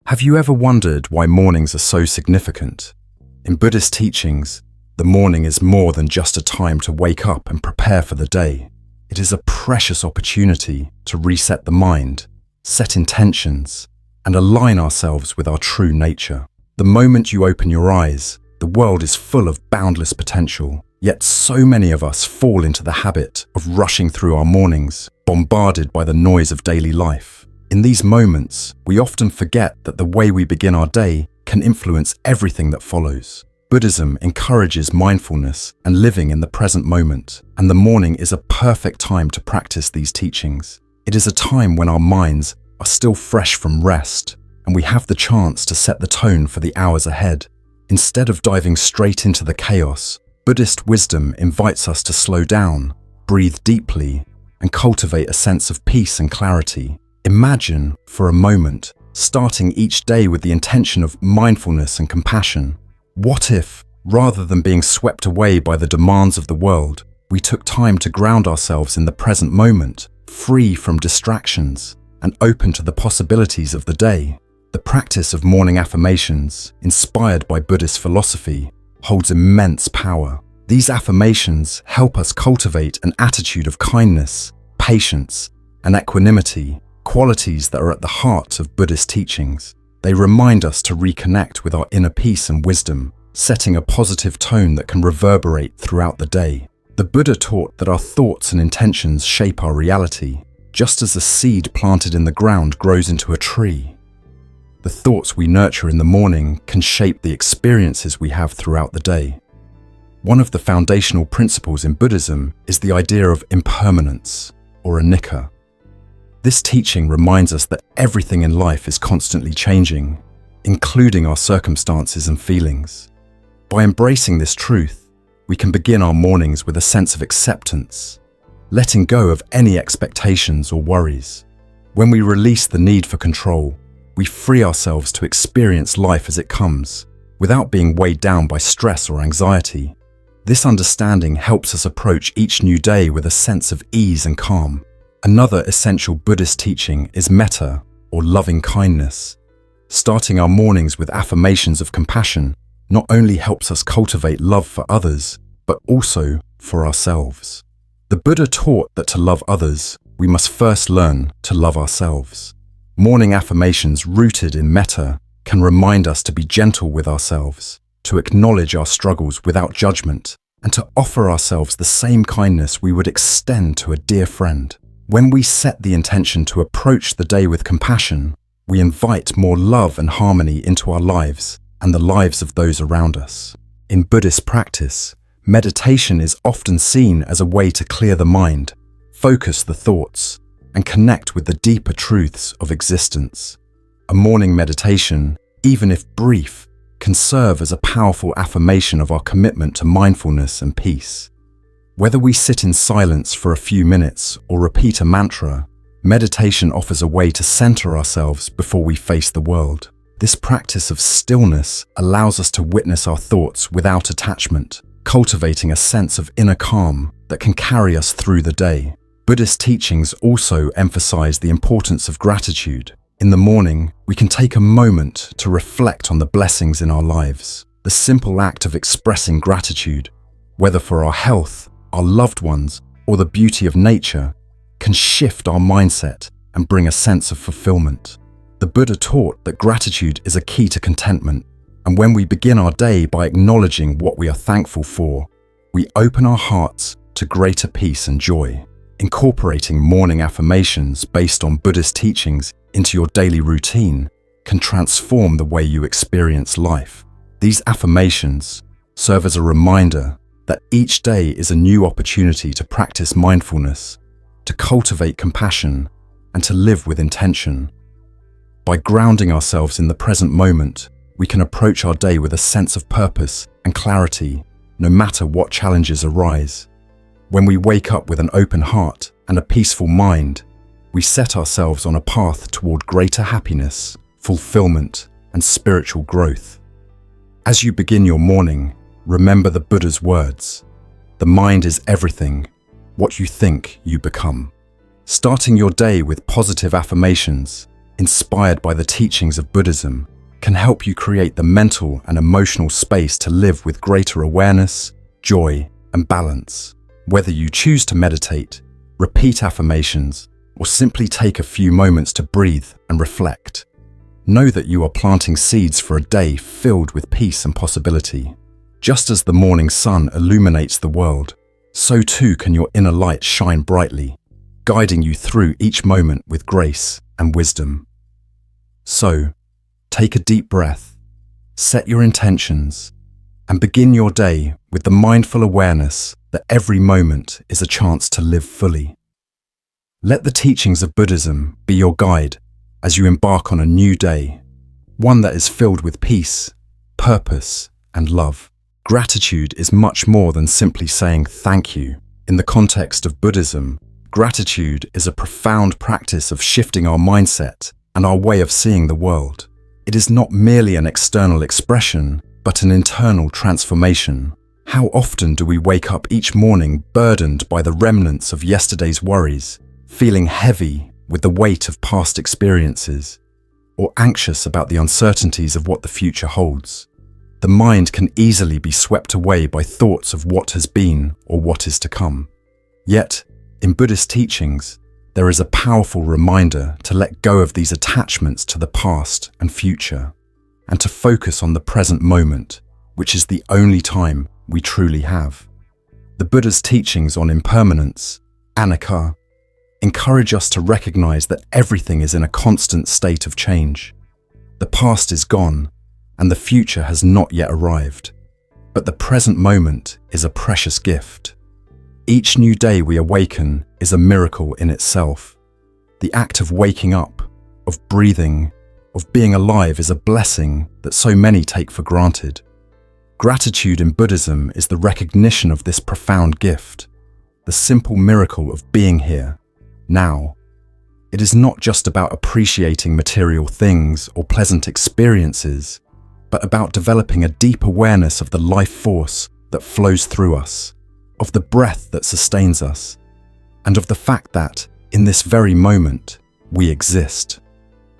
Have you ever wondered why mornings are so significant? In Buddhist teachings, the morning is more than just a time to wake up and prepare for the day. It is a precious opportunity to reset the mind, set intentions, and align ourselves with our true nature. The moment you open your eyes, the world is full of boundless potential, yet so many of us fall into the habit of rushing through our mornings, bombarded by the noise of daily life. In these moments, we often forget that the way we begin our day can influence everything that follows. Buddhism encourages mindfulness and living in the present moment, and the morning is a perfect time to practice these teachings. It is a time when our minds are still fresh from rest, and we have the chance to set the tone for the hours ahead. Instead of diving straight into the chaos, Buddhist wisdom invites us to slow down, breathe deeply, and cultivate a sense of peace and clarity. Imagine, for a moment, starting each day with the intention of mindfulness and compassion. What if, rather than being swept away by the demands of the world, we took time to ground ourselves in the present moment, free from distractions, and open to the possibilities of the day? The practice of morning affirmations, inspired by Buddhist philosophy, holds immense power. These affirmations help us cultivate an attitude of kindness, patience, and equanimity, qualities that are at the heart of Buddhist teachings. They remind us to reconnect with our inner peace and wisdom, setting a positive tone that can reverberate throughout the day. The Buddha taught that our thoughts and intentions shape our reality, just as a seed planted in the ground grows into a tree. The thoughts we nurture in the morning can shape the experiences we have throughout the day. One of the foundational principles in Buddhism is the idea of impermanence, or anicca. This teaching reminds us that everything in life is constantly changing, including our circumstances and feelings. By embracing this truth, we can begin our mornings with a sense of acceptance, letting go of any expectations or worries. When we release the need for control, we free ourselves to experience life as it comes, without being weighed down by stress or anxiety. This understanding helps us approach each new day with a sense of ease and calm. Another essential Buddhist teaching is metta, or loving kindness. Starting our mornings with affirmations of compassion not only helps us cultivate love for others, but also for ourselves. The Buddha taught that to love others, we must first learn to love ourselves. Morning affirmations rooted in metta can remind us to be gentle with ourselves, to acknowledge our struggles without judgment, and to offer ourselves the same kindness we would extend to a dear friend. When we set the intention to approach the day with compassion, we invite more love and harmony into our lives and the lives of those around us. In Buddhist practice, meditation is often seen as a way to clear the mind, focus the thoughts, and connect with the deeper truths of existence. A morning meditation, even if brief, can serve as a powerful affirmation of our commitment to mindfulness and peace. Whether we sit in silence for a few minutes or repeat a mantra, meditation offers a way to center ourselves before we face the world. This practice of stillness allows us to witness our thoughts without attachment, cultivating a sense of inner calm that can carry us through the day. Buddhist teachings also emphasize the importance of gratitude. In the morning, we can take a moment to reflect on the blessings in our lives. The simple act of expressing gratitude, whether for our health, our loved ones, or the beauty of nature, can shift our mindset and bring a sense of fulfillment. The Buddha taught that gratitude is a key to contentment, and when we begin our day by acknowledging what we are thankful for, we open our hearts to greater peace and joy. Incorporating morning affirmations based on Buddhist teachings into your daily routine can transform the way you experience life. These affirmations serve as a reminder that each day is a new opportunity to practice mindfulness, to cultivate compassion, and to live with intention. By grounding ourselves in the present moment, we can approach our day with a sense of purpose and clarity, no matter what challenges arise. When we wake up with an open heart and a peaceful mind, we set ourselves on a path toward greater happiness, fulfillment, and spiritual growth. As you begin your morning, remember the Buddha's words: "The mind is everything. What you think, you become." Starting your day with positive affirmations inspired by the teachings of Buddhism, can help you create the mental and emotional space to live with greater awareness, joy, and balance. Whether you choose to meditate, repeat affirmations, or simply take a few moments to breathe and reflect, know that you are planting seeds for a day filled with peace and possibility. Just as the morning sun illuminates the world, so too can your inner light shine brightly, guiding you through each moment with grace and wisdom. So, take a deep breath, set your intentions, and begin your day with the mindful awareness that every moment is a chance to live fully. Let the teachings of Buddhism be your guide as you embark on a new day, one that is filled with peace, purpose, and love. Gratitude is much more than simply saying thank you. In the context of Buddhism, gratitude is a profound practice of shifting our mindset and our way of seeing the world. It is not merely an external expression, but an internal transformation. How often do we wake up each morning burdened by the remnants of yesterday's worries, feeling heavy with the weight of past experiences, or anxious about the uncertainties of what the future holds? The mind can easily be swept away by thoughts of what has been or what is to come. Yet, in Buddhist teachings, there is a powerful reminder to let go of these attachments to the past and future, and to focus on the present moment, which is the only time we truly have. The Buddha's teachings on impermanence, anicca, encourage us to recognize that everything is in a constant state of change. The past is gone, and the future has not yet arrived. But the present moment is a precious gift. Each new day we awaken is a miracle in itself. The act of waking up, of breathing, of being alive is a blessing that so many take for granted. Gratitude in Buddhism is the recognition of this profound gift, the simple miracle of being here, now. It is not just about appreciating material things or pleasant experiences, but about developing a deep awareness of the life force that flows through us, of the breath that sustains us, and of the fact that, in this very moment, we exist.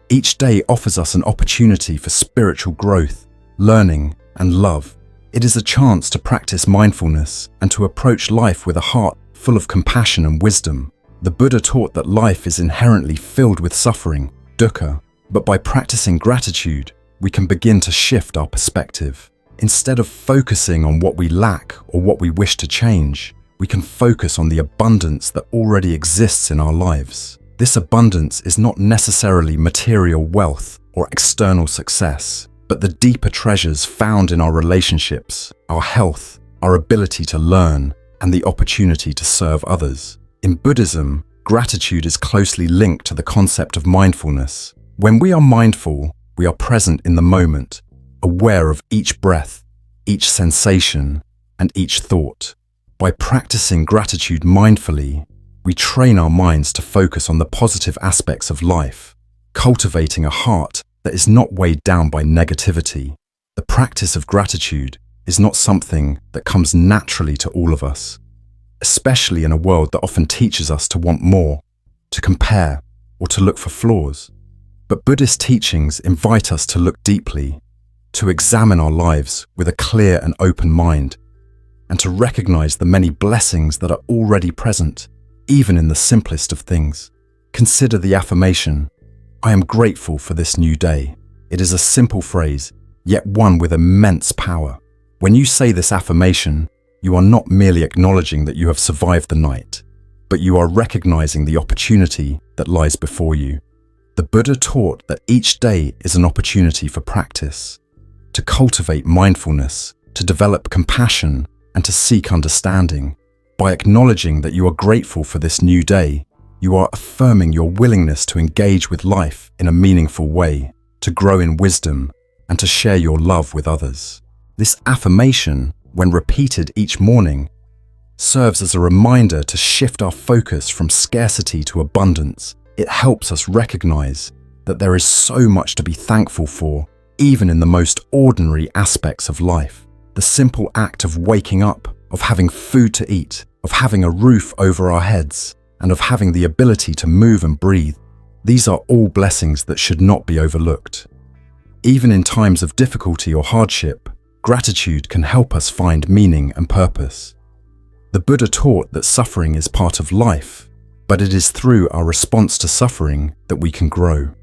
Each day offers us an opportunity for spiritual growth, learning, and love. It is a chance to practice mindfulness and to approach life with a heart full of compassion and wisdom. The Buddha taught that life is inherently filled with suffering, dukkha, but by practicing gratitude, we can begin to shift our perspective. Instead of focusing on what we lack or what we wish to change, we can focus on the abundance that already exists in our lives. This abundance is not necessarily material wealth or external success, but the deeper treasures found in our relationships, our health, our ability to learn, and the opportunity to serve others. In Buddhism, gratitude is closely linked to the concept of mindfulness. When we are mindful, we are present in the moment, aware of each breath, each sensation, and each thought. By practicing gratitude mindfully, we train our minds to focus on the positive aspects of life, cultivating a heart that is not weighed down by negativity. The practice of gratitude is not something that comes naturally to all of us, especially in a world that often teaches us to want more, to compare, or to look for flaws. But Buddhist teachings invite us to look deeply, to examine our lives with a clear and open mind, and to recognize the many blessings that are already present, even in the simplest of things. Consider the affirmation, "I am grateful for this new day." It is a simple phrase, yet one with immense power. When you say this affirmation, you are not merely acknowledging that you have survived the night, but you are recognizing the opportunity that lies before you. The Buddha taught that each day is an opportunity for practice, to cultivate mindfulness, to develop compassion, and to seek understanding. By acknowledging that you are grateful for this new day, you are affirming your willingness to engage with life in a meaningful way, to grow in wisdom, and to share your love with others. This affirmation, when repeated each morning, serves as a reminder to shift our focus from scarcity to abundance. It helps us recognize that there is so much to be thankful for, even in the most ordinary aspects of life. The simple act of waking up, of having food to eat, of having a roof over our heads, and of having the ability to move and breathe. These are all blessings that should not be overlooked. Even in times of difficulty or hardship, gratitude can help us find meaning and purpose. The Buddha taught that suffering is part of life, but it is through our response to suffering that we can grow.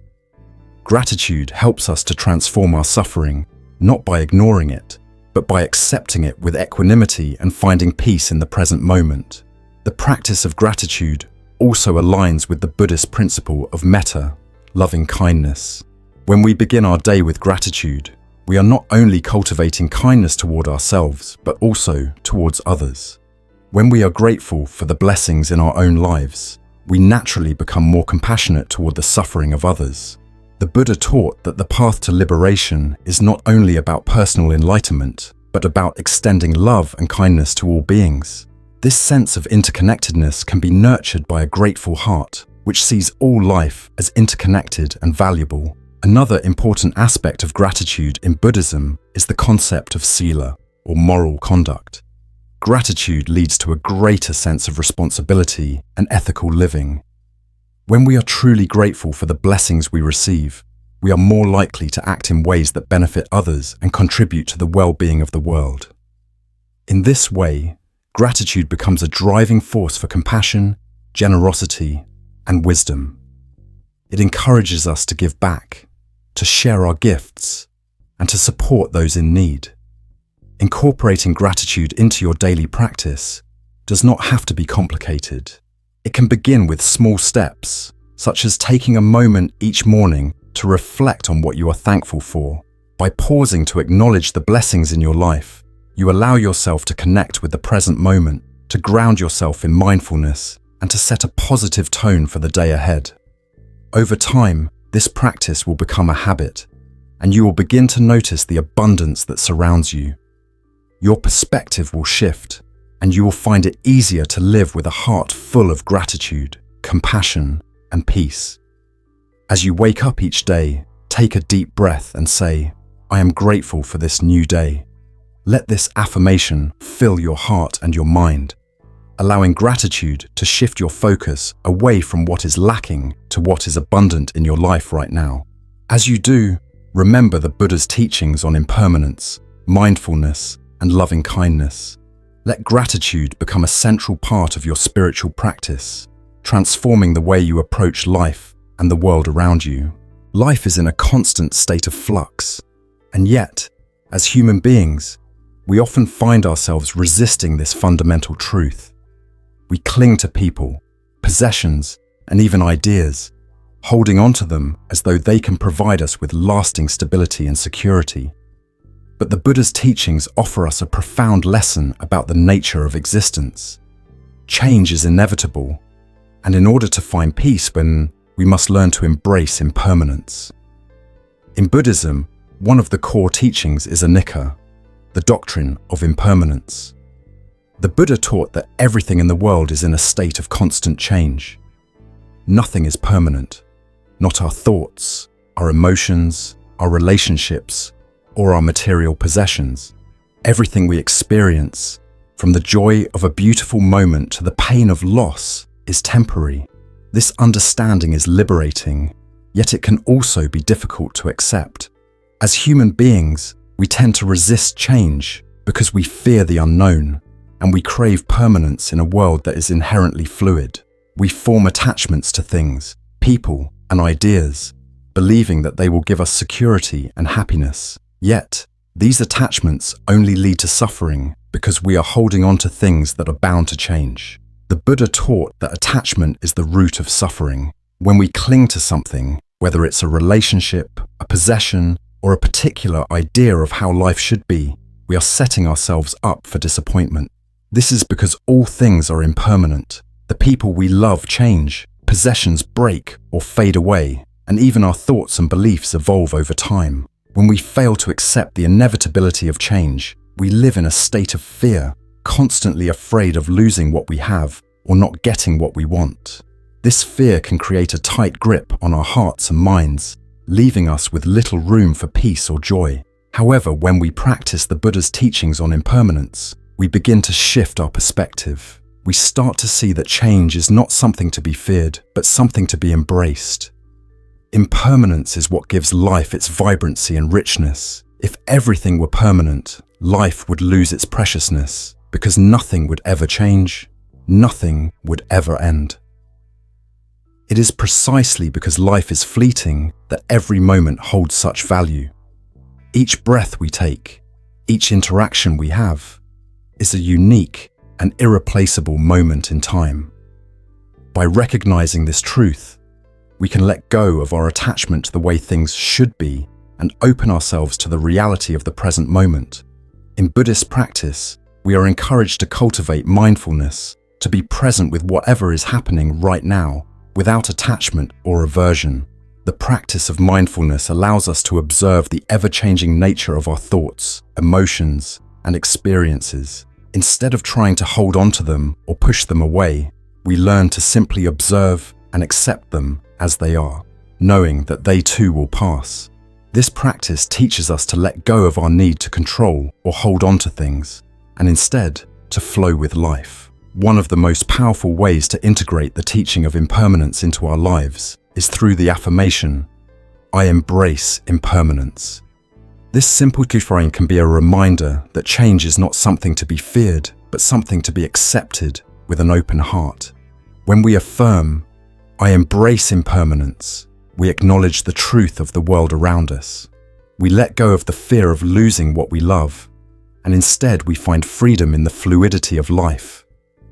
Gratitude helps us to transform our suffering, not by ignoring it, but by accepting it with equanimity and finding peace in the present moment. The practice of gratitude also aligns with the Buddhist principle of metta, loving kindness. When we begin our day with gratitude, we are not only cultivating kindness toward ourselves, but also towards others. When we are grateful for the blessings in our own lives, we naturally become more compassionate toward the suffering of others. The Buddha taught that the path to liberation is not only about personal enlightenment, but about extending love and kindness to all beings. This sense of interconnectedness can be nurtured by a grateful heart, which sees all life as interconnected and valuable. Another important aspect of gratitude in Buddhism is the concept of sila, or moral conduct. Gratitude leads to a greater sense of responsibility and ethical living. When we are truly grateful for the blessings we receive, we are more likely to act in ways that benefit others and contribute to the well-being of the world. In this way, gratitude becomes a driving force for compassion, generosity, and wisdom. It encourages us to give back, to share our gifts, and to support those in need. Incorporating gratitude into your daily practice does not have to be complicated. It can begin with small steps, such as taking a moment each morning to reflect on what you are thankful for. By pausing to acknowledge the blessings in your life, you allow yourself to connect with the present moment, to ground yourself in mindfulness, and to set a positive tone for the day ahead. Over time, this practice will become a habit, and you will begin to notice the abundance that surrounds you. Your perspective will shift, and you will find it easier to live with a heart full of gratitude, compassion, and peace. As you wake up each day, take a deep breath and say, "I am grateful for this new day." Let this affirmation fill your heart and your mind, allowing gratitude to shift your focus away from what is lacking to what is abundant in your life right now. As you do, remember the Buddha's teachings on impermanence, mindfulness, and loving kindness. Let gratitude become a central part of your spiritual practice, transforming the way you approach life and the world around you. Life is in a constant state of flux, and yet, as human beings, we often find ourselves resisting this fundamental truth. We cling to people, possessions, and even ideas, holding on to them as though they can provide us with lasting stability and security. But the Buddha's teachings offer us a profound lesson about the nature of existence. Change is inevitable, and in order to find peace, we must learn to embrace impermanence. In Buddhism, one of the core teachings is anicca, the doctrine of impermanence. The Buddha taught that everything in the world is in a state of constant change. Nothing is permanent, not our thoughts, our emotions, our relationships, or our material possessions. Everything we experience, from the joy of a beautiful moment to the pain of loss, is temporary. This understanding is liberating, yet it can also be difficult to accept. As human beings, we tend to resist change because we fear the unknown, and we crave permanence in a world that is inherently fluid. We form attachments to things, people, and ideas, believing that they will give us security and happiness. Yet, these attachments only lead to suffering because we are holding on to things that are bound to change. The Buddha taught that attachment is the root of suffering. When we cling to something, whether it's a relationship, a possession, or a particular idea of how life should be, we are setting ourselves up for disappointment. This is because all things are impermanent. The people we love change, possessions break or fade away, and even our thoughts and beliefs evolve over time. When we fail to accept the inevitability of change, we live in a state of fear, constantly afraid of losing what we have or not getting what we want. This fear can create a tight grip on our hearts and minds, leaving us with little room for peace or joy. However, when we practice the Buddha's teachings on impermanence, we begin to shift our perspective. We start to see that change is not something to be feared, but something to be embraced. Impermanence is what gives life its vibrancy and richness. If everything were permanent, life would lose its preciousness, because nothing would ever change, nothing would ever end. It is precisely because life is fleeting that every moment holds such value. Each breath we take, each interaction we have, is a unique and irreplaceable moment in time. By recognizing this truth, we can let go of our attachment to the way things should be and open ourselves to the reality of the present moment. In Buddhist practice, we are encouraged to cultivate mindfulness, to be present with whatever is happening right now, without attachment or aversion. The practice of mindfulness allows us to observe the ever-changing nature of our thoughts, emotions, and experiences. Instead of trying to hold on to them or push them away, we learn to simply observe and accept them as they are, knowing that they too will pass. This practice teaches us to let go of our need to control or hold on to things, and instead to flow with life. One of the most powerful ways to integrate the teaching of impermanence into our lives is through the affirmation, "I embrace impermanence." This simple refrain can be a reminder that change is not something to be feared, but something to be accepted with an open heart. When we affirm, "I embrace impermanence," we acknowledge the truth of the world around us. We let go of the fear of losing what we love, and instead we find freedom in the fluidity of life.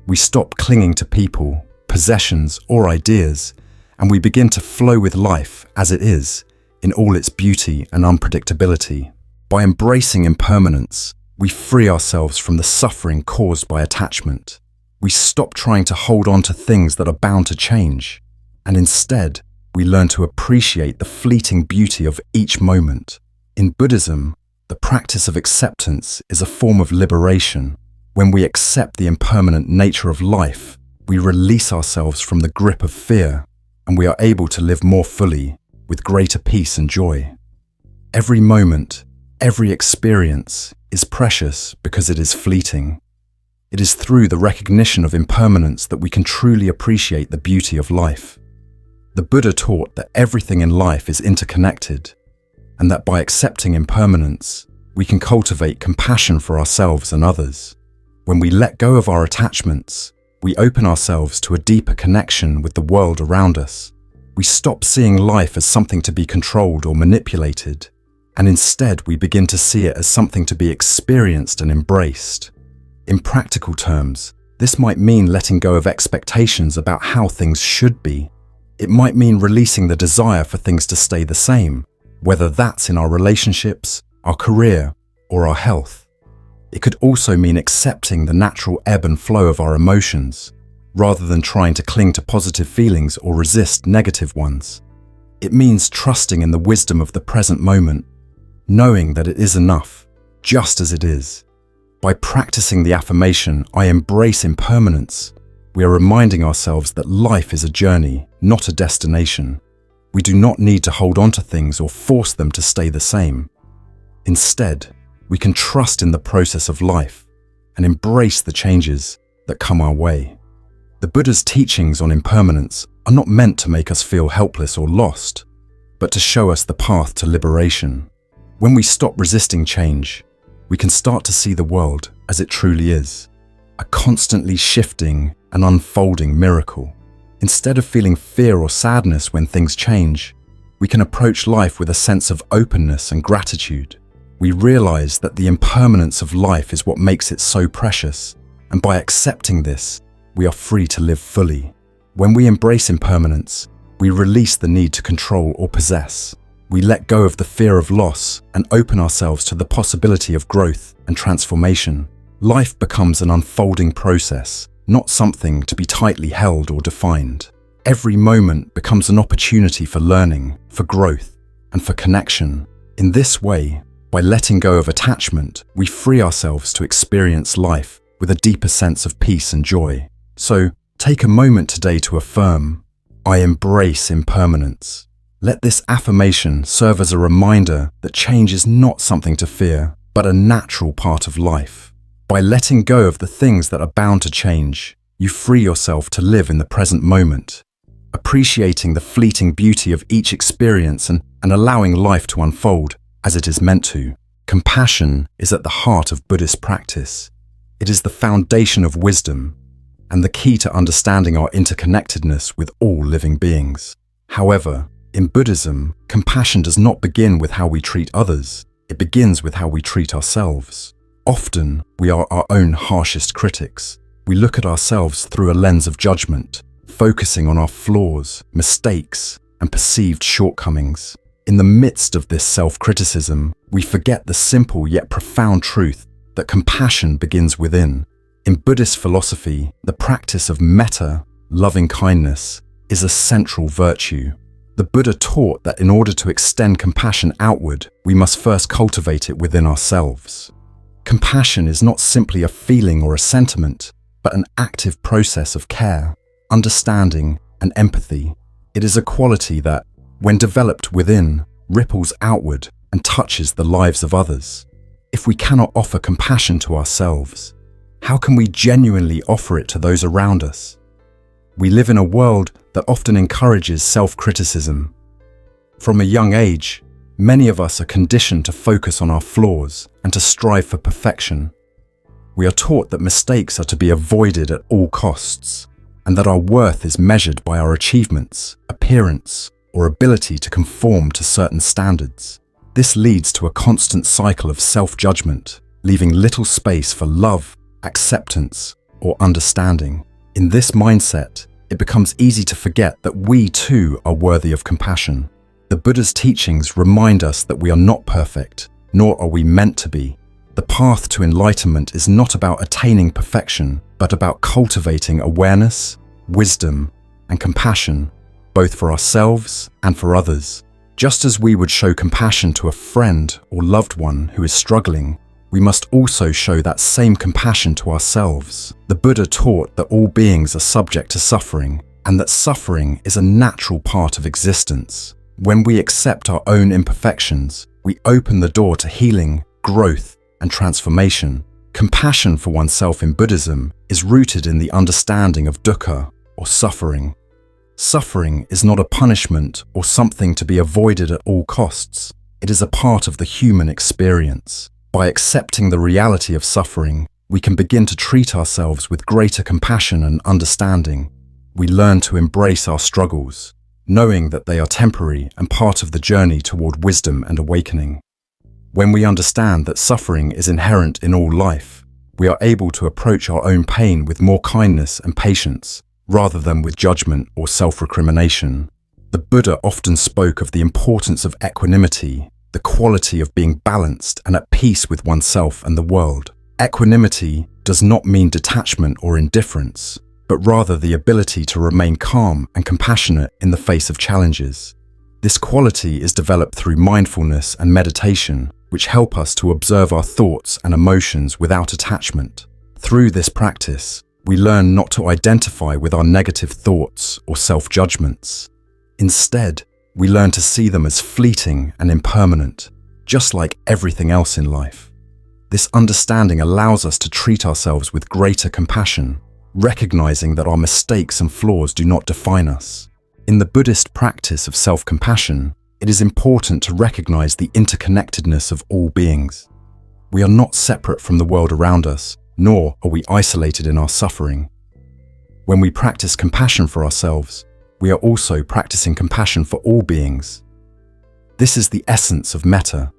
We stop clinging to people, possessions, or ideas, and we begin to flow with life as it is, in all its beauty and unpredictability. By embracing impermanence, we free ourselves from the suffering caused by attachment. We stop trying to hold on to things that are bound to change, and instead, we learn to appreciate the fleeting beauty of each moment. In Buddhism, the practice of acceptance is a form of liberation. When we accept the impermanent nature of life, we release ourselves from the grip of fear, and we are able to live more fully, with greater peace and joy. Every moment, every experience is precious because it is fleeting. It is through the recognition of impermanence that we can truly appreciate the beauty of life. The Buddha taught that everything in life is interconnected, and that by accepting impermanence, we can cultivate compassion for ourselves and others. When we let go of our attachments, we open ourselves to a deeper connection with the world around us. We stop seeing life as something to be controlled or manipulated, and instead we begin to see it as something to be experienced and embraced. In practical terms, this might mean letting go of expectations about how things should be. It might mean releasing the desire for things to stay the same, whether that's in our relationships, our career, or our health. It could also mean accepting the natural ebb and flow of our emotions, rather than trying to cling to positive feelings or resist negative ones. It means trusting in the wisdom of the present moment, knowing that it is enough, just as it is. By practicing the affirmation, "I embrace impermanence," we are reminding ourselves that life is a journey, not a destination. We do not need to hold on to things or force them to stay the same. Instead, we can trust in the process of life and embrace the changes that come our way. The Buddha's teachings on impermanence are not meant to make us feel helpless or lost, but to show us the path to liberation. When we stop resisting change, we can start to see the world as it truly is, a constantly shifting and unfolding miracle. Instead of feeling fear or sadness when things change, we can approach life with a sense of openness and gratitude. We realize that the impermanence of life is what makes it so precious, and by accepting this, we are free to live fully. When we embrace impermanence, we release the need to control or possess. We let go of the fear of loss and open ourselves to the possibility of growth and transformation. Life becomes an unfolding process, not something to be tightly held or defined. Every moment becomes an opportunity for learning, for growth, and for connection. In this way, by letting go of attachment, we free ourselves to experience life with a deeper sense of peace and joy. So, take a moment today to affirm, "I embrace impermanence." Let this affirmation serve as a reminder that change is not something to fear, but a natural part of life. By letting go of the things that are bound to change, you free yourself to live in the present moment, appreciating the fleeting beauty of each experience and allowing life to unfold as it is meant to. Compassion is at the heart of Buddhist practice. It is the foundation of wisdom and the key to understanding our interconnectedness with all living beings. However, in Buddhism, compassion does not begin with how we treat others. It begins with how we treat ourselves. Often, we are our own harshest critics. We look at ourselves through a lens of judgment, focusing on our flaws, mistakes, and perceived shortcomings. In the midst of this self-criticism, we forget the simple yet profound truth that compassion begins within. In Buddhist philosophy, the practice of metta, loving kindness, is a central virtue. The Buddha taught that in order to extend compassion outward, we must first cultivate it within ourselves. Compassion is not simply a feeling or a sentiment, but an active process of care, understanding, and empathy. It is a quality that, when developed within, ripples outward and touches the lives of others. If we cannot offer compassion to ourselves, how can we genuinely offer it to those around us? We live in a world that often encourages self-criticism. From a young age, many of us are conditioned to focus on our flaws and to strive for perfection. We are taught that mistakes are to be avoided at all costs, and that our worth is measured by our achievements, appearance, or ability to conform to certain standards. This leads to a constant cycle of self-judgment, leaving little space for love, acceptance, or understanding. In this mindset, it becomes easy to forget that we too are worthy of compassion. The Buddha's teachings remind us that we are not perfect, nor are we meant to be. The path to enlightenment is not about attaining perfection, but about cultivating awareness, wisdom, and compassion, both for ourselves and for others. Just as we would show compassion to a friend or loved one who is struggling, we must also show that same compassion to ourselves. The Buddha taught that all beings are subject to suffering, and that suffering is a natural part of existence. When we accept our own imperfections, we open the door to healing, growth, and transformation. Compassion for oneself in Buddhism is rooted in the understanding of dukkha, or suffering. Suffering is not a punishment or something to be avoided at all costs. It is a part of the human experience. By accepting the reality of suffering, we can begin to treat ourselves with greater compassion and understanding. We learn to embrace our struggles, knowing that they are temporary and part of the journey toward wisdom and awakening. When we understand that suffering is inherent in all life, we are able to approach our own pain with more kindness and patience, rather than with judgment or self-recrimination. The Buddha often spoke of the importance of equanimity, the quality of being balanced and at peace with oneself and the world. Equanimity does not mean detachment or indifference, but rather the ability to remain calm and compassionate in the face of challenges. This quality is developed through mindfulness and meditation, which help us to observe our thoughts and emotions without attachment. Through this practice, we learn not to identify with our negative thoughts or self-judgments. Instead, we learn to see them as fleeting and impermanent, just like everything else in life. This understanding allows us to treat ourselves with greater compassion, recognizing that our mistakes and flaws do not define us. In the Buddhist practice of self-compassion, it is important to recognize the interconnectedness of all beings. We are not separate from the world around us, nor are we isolated in our suffering. When we practice compassion for ourselves, we are also practicing compassion for all beings. This is the essence of metta,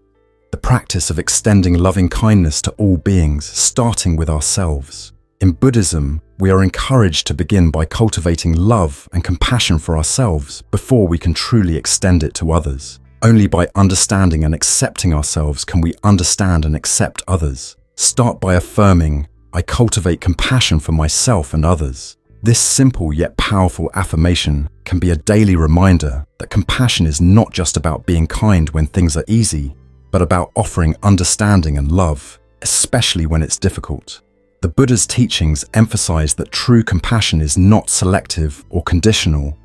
the practice of extending loving kindness to all beings, starting with ourselves. In Buddhism, we are encouraged to begin by cultivating love and compassion for ourselves before we can truly extend it to others. Only by understanding and accepting ourselves can we understand and accept others. Start by affirming, "I cultivate compassion for myself and others." This simple yet powerful affirmation can be a daily reminder that compassion is not just about being kind when things are easy, but about offering understanding and love, especially when it's difficult. The Buddha's teachings emphasize that true compassion is not selective or conditional.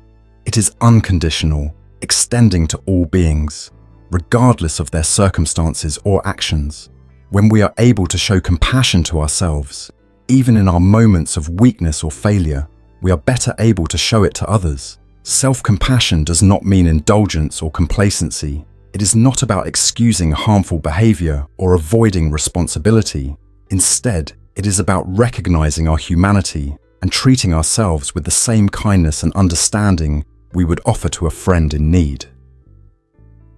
It is unconditional, extending to all beings, regardless of their circumstances or actions. When we are able to show compassion to ourselves, even in our moments of weakness or failure, we are better able to show it to others. Self-compassion does not mean indulgence or complacency. It is not about excusing harmful behavior or avoiding responsibility. Instead, it is about recognizing our humanity and treating ourselves with the same kindness and understanding we would offer to a friend in need.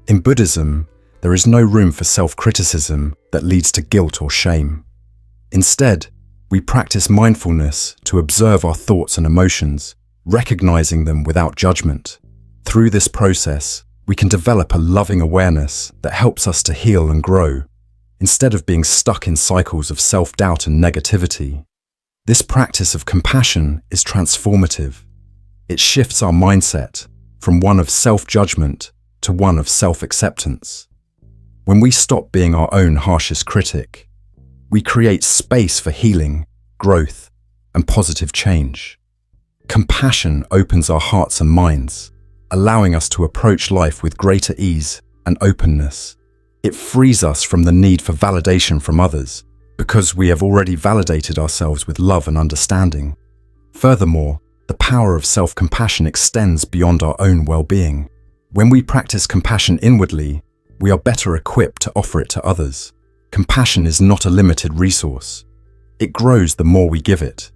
In Buddhism, there is no room for self-criticism that leads to guilt or shame. Instead, we practice mindfulness to observe our thoughts and emotions, recognizing them without judgment. Through this process, we can develop a loving awareness that helps us to heal and grow, instead of being stuck in cycles of self-doubt and negativity. This practice of compassion is transformative. It shifts our mindset from one of self-judgment to one of self-acceptance. When we stop being our own harshest critic, we create space for healing, growth, and positive change. Compassion opens our hearts and minds, allowing us to approach life with greater ease and openness. It frees us from the need for validation from others, because we have already validated ourselves with love and understanding. Furthermore, the power of self-compassion extends beyond our own well-being. When we practice compassion inwardly, we are better equipped to offer it to others. Compassion is not a limited resource. It grows the more we give it.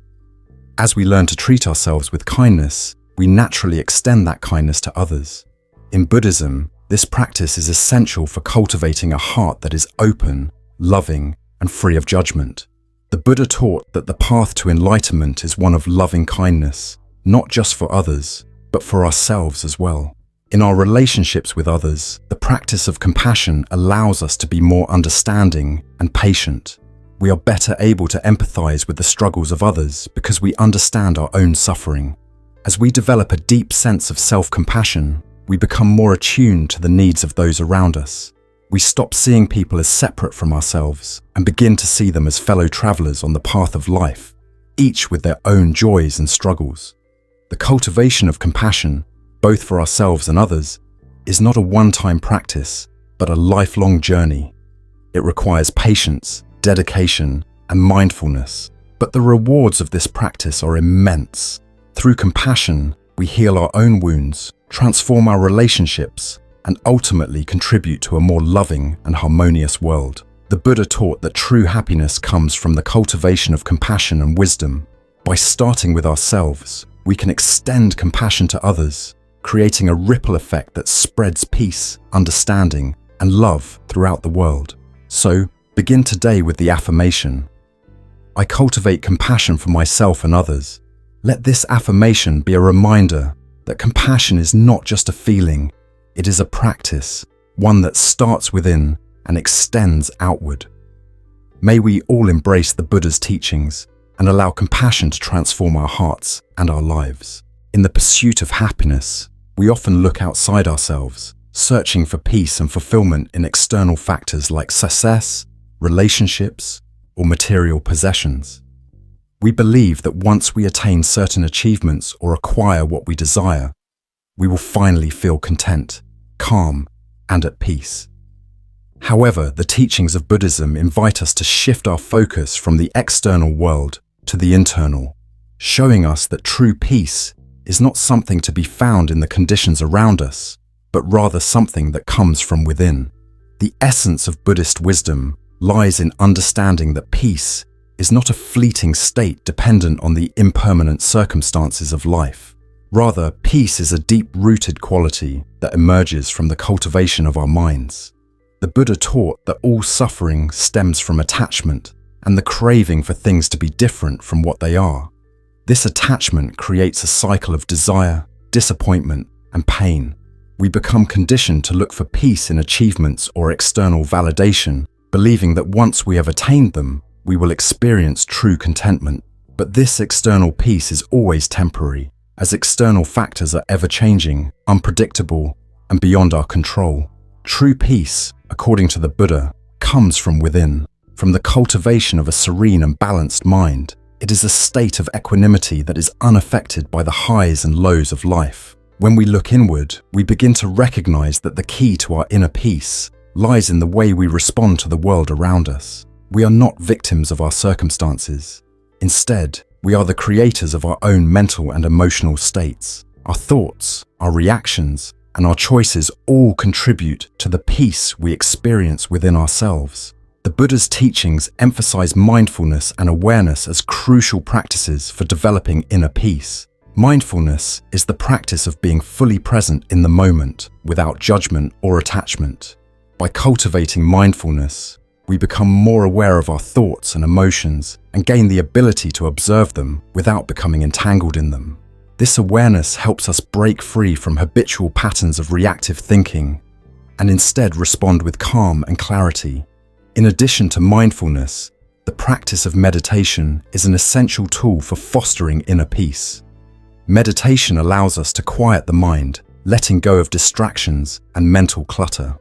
As we learn to treat ourselves with kindness, we naturally extend that kindness to others. In Buddhism, this practice is essential for cultivating a heart that is open, loving, and free of judgment. The Buddha taught that the path to enlightenment is one of loving kindness, not just for others, but for ourselves as well. In our relationships with others, the practice of compassion allows us to be more understanding and patient. We are better able to empathize with the struggles of others because we understand our own suffering. As we develop a deep sense of self-compassion, we become more attuned to the needs of those around us. We stop seeing people as separate from ourselves and begin to see them as fellow travelers on the path of life, each with their own joys and struggles. The cultivation of compassion, both for ourselves and others, is not a one-time practice, but a lifelong journey. It requires patience, dedication, and mindfulness, but the rewards of this practice are immense. Through compassion, we heal our own wounds, transform our relationships, and ultimately contribute to a more loving and harmonious world. The Buddha taught that true happiness comes from the cultivation of compassion and wisdom. By starting with ourselves, we can extend compassion to others, creating a ripple effect that spreads peace, understanding, and love throughout the world. So, begin today with the affirmation: I cultivate compassion for myself and others. Let this affirmation be a reminder that compassion is not just a feeling, it is a practice, one that starts within and extends outward. May we all embrace the Buddha's teachings and allow compassion to transform our hearts and our lives. In the pursuit of happiness, we often look outside ourselves, searching for peace and fulfillment in external factors like success, relationships, or material possessions. We believe that once we attain certain achievements or acquire what we desire, we will finally feel content, calm, and at peace. However, the teachings of Buddhism invite us to shift our focus from the external world to the internal, showing us that true peace is not something to be found in the conditions around us, but rather something that comes from within. The essence of Buddhist wisdom lies in understanding that peace is not a fleeting state dependent on the impermanent circumstances of life. Rather, peace is a deep-rooted quality that emerges from the cultivation of our minds. The Buddha taught that all suffering stems from attachment and the craving for things to be different from what they are. This attachment creates a cycle of desire, disappointment, and pain. We become conditioned to look for peace in achievements or external validation, believing that once we have attained them, we will experience true contentment. But this external peace is always temporary, as external factors are ever-changing, unpredictable, and beyond our control. True peace, according to the Buddha, comes from within, from the cultivation of a serene and balanced mind. It is a state of equanimity that is unaffected by the highs and lows of life. When we look inward, we begin to recognize that the key to our inner peace lies in the way we respond to the world around us. We are not victims of our circumstances. Instead, we are the creators of our own mental and emotional states. Our thoughts, our reactions, and our choices all contribute to the peace we experience within ourselves. The Buddha's teachings emphasize mindfulness and awareness as crucial practices for developing inner peace. Mindfulness is the practice of being fully present in the moment without judgment or attachment. By cultivating mindfulness, we become more aware of our thoughts and emotions and gain the ability to observe them without becoming entangled in them. This awareness helps us break free from habitual patterns of reactive thinking and instead respond with calm and clarity. In addition to mindfulness, the practice of meditation is an essential tool for fostering inner peace. Meditation allows us to quiet the mind, letting go of distractions and mental clutter.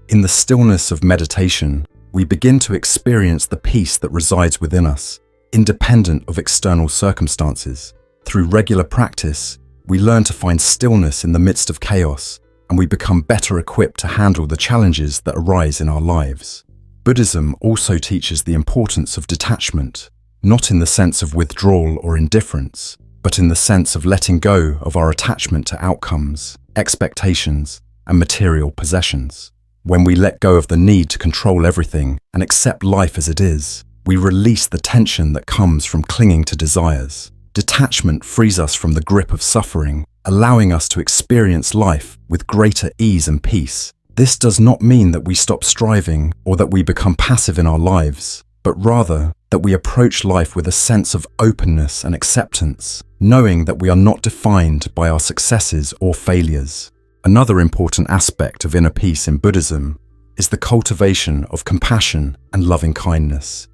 In the stillness of meditation, we begin to experience the peace that resides within us, independent of external circumstances. Through regular practice, we learn to find stillness in the midst of chaos, and we become better equipped to handle the challenges that arise in our lives. Buddhism also teaches the importance of detachment, not in the sense of withdrawal or indifference, but in the sense of letting go of our attachment to outcomes, expectations, and material possessions. When we let go of the need to control everything and accept life as it is, we release the tension that comes from clinging to desires. Detachment frees us from the grip of suffering, allowing us to experience life with greater ease and peace. This does not mean that we stop striving or that we become passive in our lives, but rather that we approach life with a sense of openness and acceptance, knowing that we are not defined by our successes or failures. Another important aspect of inner peace in Buddhism is the cultivation of compassion and loving kindness.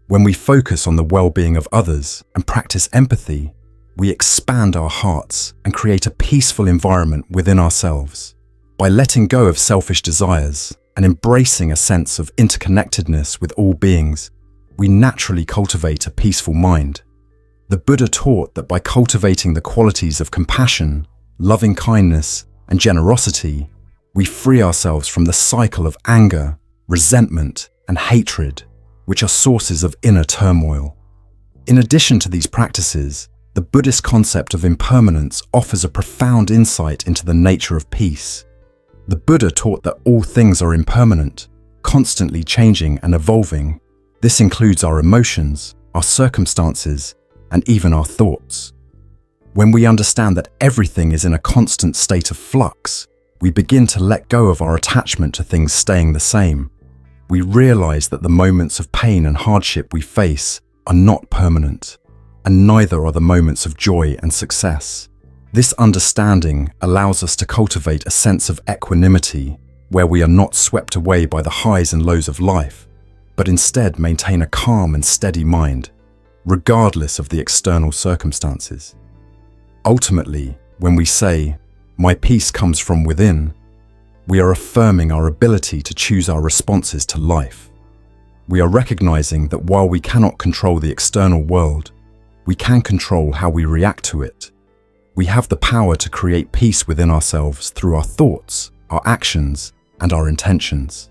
When we focus on the well-being of others and practice empathy, we expand our hearts and create a peaceful environment within ourselves. By letting go of selfish desires and embracing a sense of interconnectedness with all beings, we naturally cultivate a peaceful mind. The Buddha taught that by cultivating the qualities of compassion, loving kindness, and generosity, we free ourselves from the cycle of anger, resentment, and hatred, which are sources of inner turmoil. In addition to these practices, the Buddhist concept of impermanence offers a profound insight into the nature of peace. The Buddha taught that all things are impermanent, constantly changing and evolving. This includes our emotions, our circumstances, and even our thoughts. When we understand that everything is in a constant state of flux, we begin to let go of our attachment to things staying the same. We realize that the moments of pain and hardship we face are not permanent, and neither are the moments of joy and success. This understanding allows us to cultivate a sense of equanimity, where we are not swept away by the highs and lows of life, but instead maintain a calm and steady mind, regardless of the external circumstances. Ultimately, when we say, "My peace comes from within," we are affirming our ability to choose our responses to life. We are recognizing that while we cannot control the external world, we can control how we react to it. We have the power to create peace within ourselves through our thoughts, our actions, and our intentions.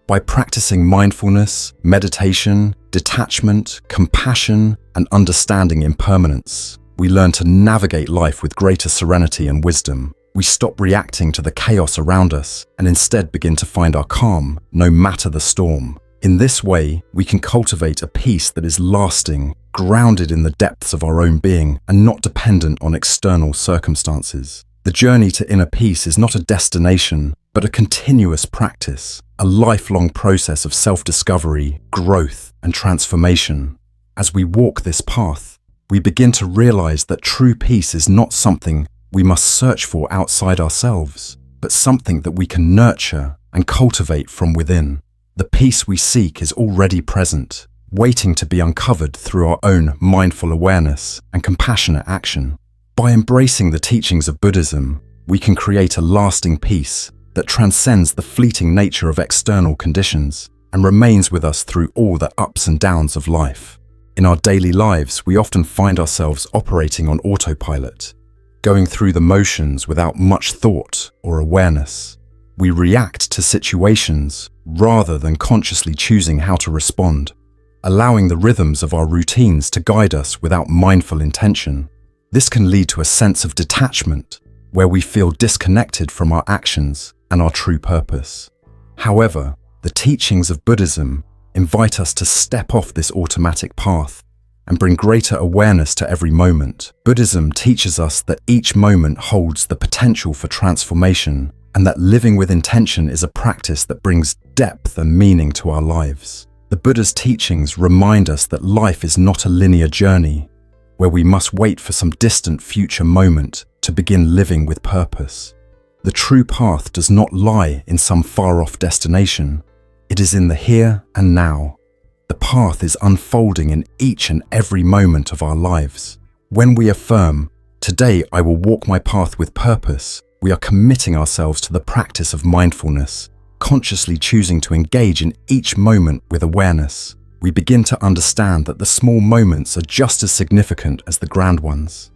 By practicing mindfulness, meditation, detachment, compassion, and understanding impermanence, we learn to navigate life with greater serenity and wisdom. We stop reacting to the chaos around us and instead begin to find our calm, no matter the storm. In this way, we can cultivate a peace that is lasting, grounded in the depths of our own being and not dependent on external circumstances. The journey to inner peace is not a destination, but a continuous practice, a lifelong process of self-discovery, growth, and transformation. As we walk this path, we begin to realize that true peace is not something we must search for outside ourselves, but something that we can nurture and cultivate from within. The peace we seek is already present, waiting to be uncovered through our own mindful awareness and compassionate action. By embracing the teachings of Buddhism, we can create a lasting peace that transcends the fleeting nature of external conditions and remains with us through all the ups and downs of life. In our daily lives, we often find ourselves operating on autopilot, going through the motions without much thought or awareness. We react to situations rather than consciously choosing how to respond, allowing the rhythms of our routines to guide us without mindful intention. This can lead to a sense of detachment where we feel disconnected from our actions and our true purpose. However, the teachings of Buddhism invite us to step off this automatic path and bring greater awareness to every moment. Buddhism teaches us that each moment holds the potential for transformation, and that living with intention is a practice that brings depth and meaning to our lives. The Buddha's teachings remind us that life is not a linear journey, where we must wait for some distant future moment to begin living with purpose. The true path does not lie in some far-off destination. It is in the here and now. The path is unfolding in each and every moment of our lives. When we affirm, "Today I will walk my path with purpose," we are committing ourselves to the practice of mindfulness, consciously choosing to engage in each moment with awareness. We begin to understand that the small moments are just as significant as the grand ones.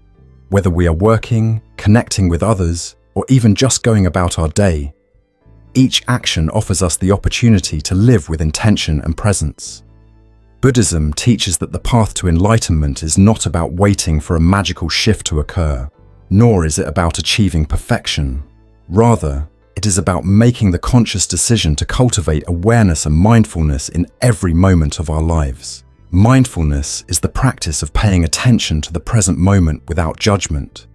Whether we are working, connecting with others, or even just going about our day, each action offers us the opportunity to live with intention and presence. Buddhism teaches that the path to enlightenment is not about waiting for a magical shift to occur, nor is it about achieving perfection. Rather, it is about making the conscious decision to cultivate awareness and mindfulness in every moment of our lives. Mindfulness is the practice of paying attention to the present moment without judgment.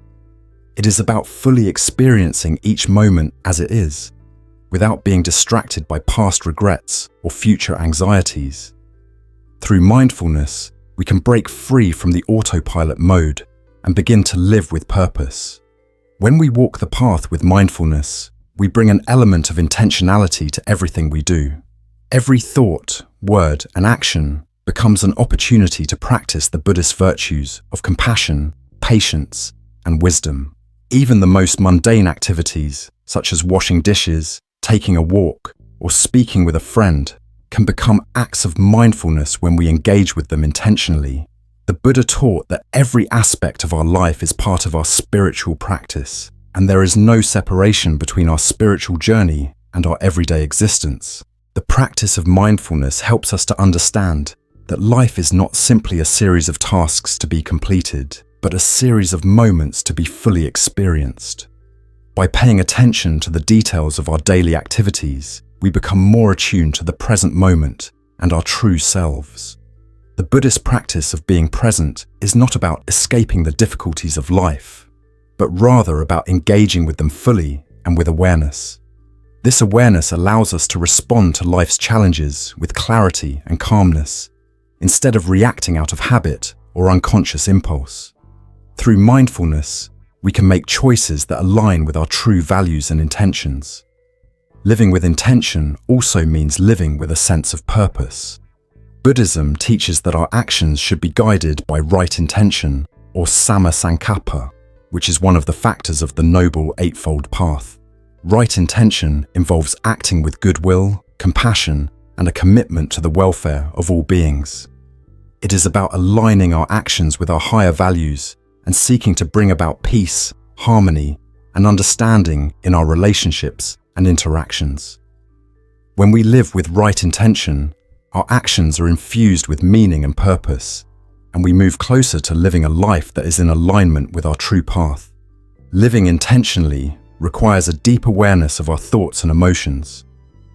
It is about fully experiencing each moment as it is, without being distracted by past regrets or future anxieties. Through mindfulness, we can break free from the autopilot mode and begin to live with purpose. When we walk the path with mindfulness, we bring an element of intentionality to everything we do. Every thought, word, and action becomes an opportunity to practice the Buddhist virtues of compassion, patience, and wisdom. Even the most mundane activities, such as washing dishes, taking a walk, or speaking with a friend, can become acts of mindfulness when we engage with them intentionally. The Buddha taught that every aspect of our life is part of our spiritual practice, and there is no separation between our spiritual journey and our everyday existence. The practice of mindfulness helps us to understand that life is not simply a series of tasks to be completed, but a series of moments to be fully experienced. By paying attention to the details of our daily activities, we become more attuned to the present moment and our true selves. The Buddhist practice of being present is not about escaping the difficulties of life, but rather about engaging with them fully and with awareness. This awareness allows us to respond to life's challenges with clarity and calmness, instead of reacting out of habit or unconscious impulse. Through mindfulness, we can make choices that align with our true values and intentions. Living with intention also means living with a sense of purpose. Buddhism teaches that our actions should be guided by right intention, or samma sankappa, which is one of the factors of the Noble Eightfold Path. Right intention involves acting with goodwill, compassion, and a commitment to the welfare of all beings. It is about aligning our actions with our higher values and seeking to bring about peace, harmony, and understanding in our relationships and interactions. When we live with right intention, our actions are infused with meaning and purpose, and we move closer to living a life that is in alignment with our true path. Living intentionally requires a deep awareness of our thoughts and emotions.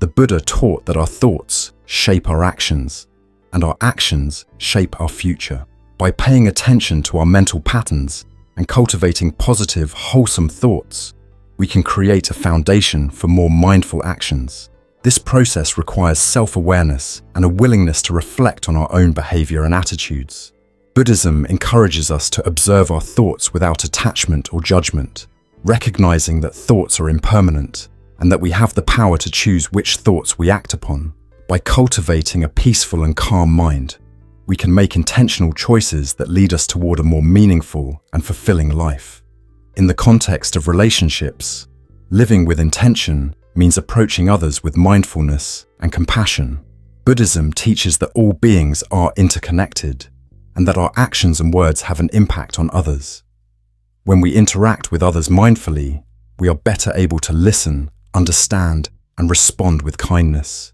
The Buddha taught that our thoughts shape our actions, and our actions shape our future. By paying attention to our mental patterns and cultivating positive, wholesome thoughts, we can create a foundation for more mindful actions. This process requires self-awareness and a willingness to reflect on our own behavior and attitudes. Buddhism encourages us to observe our thoughts without attachment or judgment, recognizing that thoughts are impermanent and that we have the power to choose which thoughts we act upon. By cultivating a peaceful and calm mind, we can make intentional choices that lead us toward a more meaningful and fulfilling life. In the context of relationships, living with intention means approaching others with mindfulness and compassion. Buddhism teaches that all beings are interconnected and that our actions and words have an impact on others. When we interact with others mindfully, we are better able to listen, understand, and respond with kindness.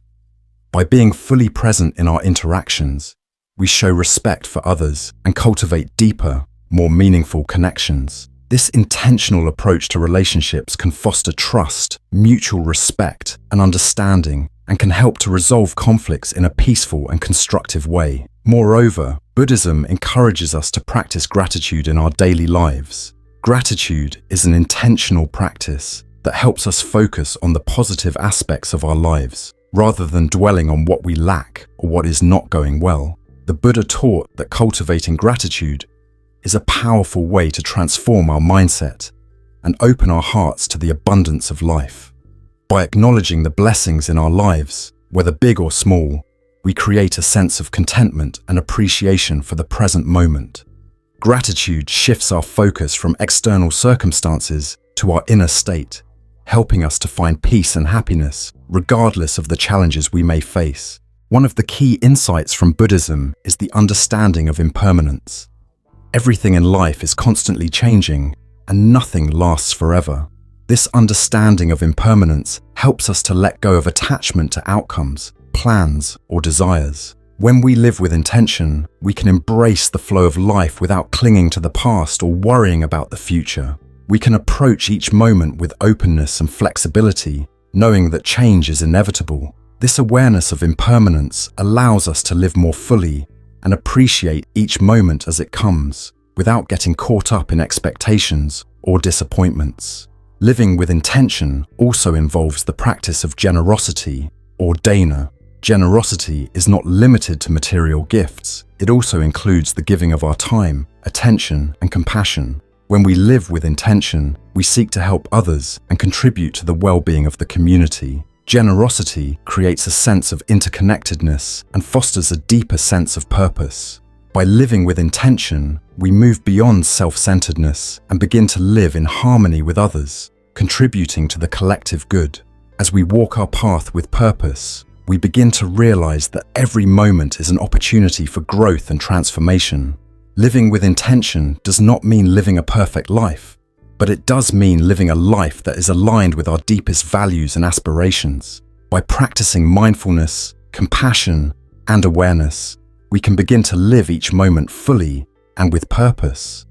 By being fully present in our interactions, we show respect for others and cultivate deeper, more meaningful connections. This intentional approach to relationships can foster trust, mutual respect, and understanding, and can help to resolve conflicts in a peaceful and constructive way. Moreover, Buddhism encourages us to practice gratitude in our daily lives. Gratitude is an intentional practice that helps us focus on the positive aspects of our lives, rather than dwelling on what we lack or what is not going well. The Buddha taught that cultivating gratitude is a powerful way to transform our mindset and open our hearts to the abundance of life. By acknowledging the blessings in our lives, whether big or small, we create a sense of contentment and appreciation for the present moment. Gratitude shifts our focus from external circumstances to our inner state, helping us to find peace and happiness, regardless of the challenges we may face. One of the key insights from Buddhism is the understanding of impermanence. Everything in life is constantly changing, and nothing lasts forever. This understanding of impermanence helps us to let go of attachment to outcomes, plans, or desires. When we live with intention, we can embrace the flow of life without clinging to the past or worrying about the future. We can approach each moment with openness and flexibility, knowing that change is inevitable. This awareness of impermanence allows us to live more fully and appreciate each moment as it comes, without getting caught up in expectations or disappointments. Living with intention also involves the practice of generosity, or dana. Generosity is not limited to material gifts. It also includes the giving of our time, attention, and compassion. When we live with intention, we seek to help others and contribute to the well-being of the community. Generosity creates a sense of interconnectedness and fosters a deeper sense of purpose. By living with intention, we move beyond self-centeredness and begin to live in harmony with others, contributing to the collective good. As we walk our path with purpose, we begin to realize that every moment is an opportunity for growth and transformation. Living with intention does not mean living a perfect life, but it does mean living a life that is aligned with our deepest values and aspirations. By practicing mindfulness, compassion, and awareness, we can begin to live each moment fully and with purpose.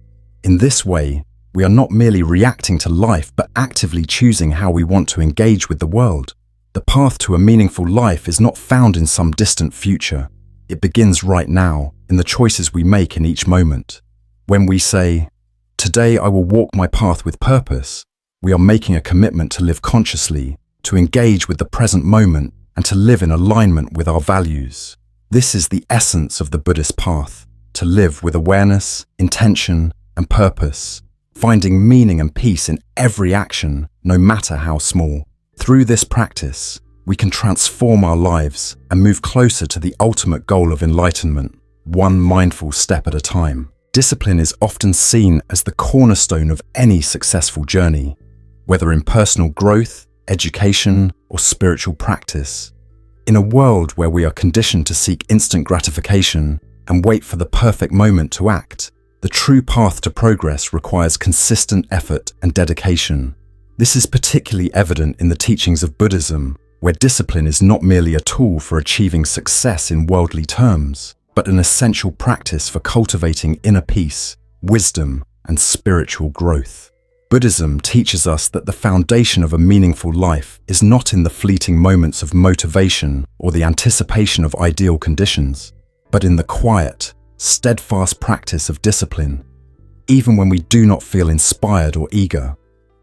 In this way, we are not merely reacting to life, but actively choosing how we want to engage with the world. The path to a meaningful life is not found in some distant future. It begins right now, in the choices we make in each moment. When we say, "Today I will walk my path with purpose," we are making a commitment to live consciously, to engage with the present moment, and to live in alignment with our values. This is the essence of the Buddhist path, to live with awareness, intention, and purpose, finding meaning and peace in every action, no matter how small. Through this practice, we can transform our lives and move closer to the ultimate goal of enlightenment, one mindful step at a time. Discipline is often seen as the cornerstone of any successful journey, whether in personal growth, education, or spiritual practice. In a world where we are conditioned to seek instant gratification and wait for the perfect moment to act, the true path to progress requires consistent effort and dedication. This is particularly evident in the teachings of Buddhism, where discipline is not merely a tool for achieving success in worldly terms, but an essential practice for cultivating inner peace, wisdom, and spiritual growth. Buddhism teaches us that the foundation of a meaningful life is not in the fleeting moments of motivation or the anticipation of ideal conditions, but in the quiet, steadfast practice of discipline, even when we do not feel inspired or eager.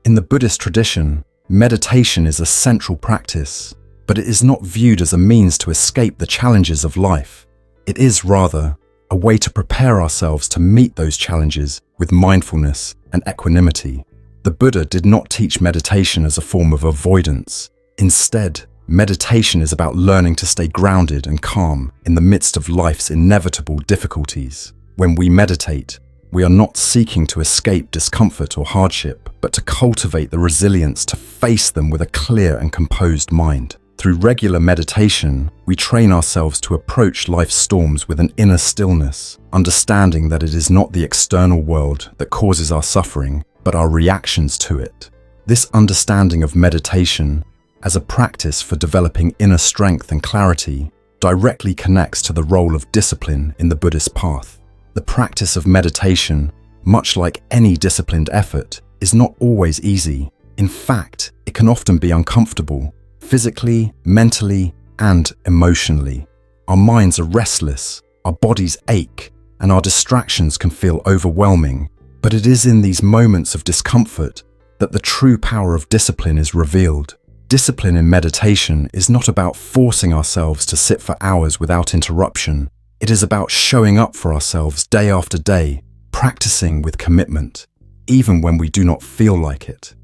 In the Buddhist tradition, meditation is a central practice, but it is not viewed as a means to escape the challenges of life. It is rather a way to prepare ourselves to meet those challenges with mindfulness and equanimity. The Buddha did not teach meditation as a form of avoidance. Instead, meditation is about learning to stay grounded and calm in the midst of life's inevitable difficulties. When we meditate, we are not seeking to escape discomfort or hardship, but to cultivate the resilience to face them with a clear and composed mind. Through regular meditation, we train ourselves to approach life's storms with an inner stillness, understanding that it is not the external world that causes our suffering, but our reactions to it. This understanding of meditation, as a practice for developing inner strength and clarity, directly connects to the role of discipline in the Buddhist path. The practice of meditation much like any disciplined effort, is not always easy. In fact, it can often be uncomfortable, physically, mentally, and emotionally. Our minds are restless, our bodies ache, and our distractions can feel overwhelming. But it is in these moments of discomfort that the true power of discipline is revealed. Discipline in meditation is not about forcing ourselves to sit for hours without interruption. It is about showing up for ourselves day after day, practicing with commitment, even when we do not feel like it.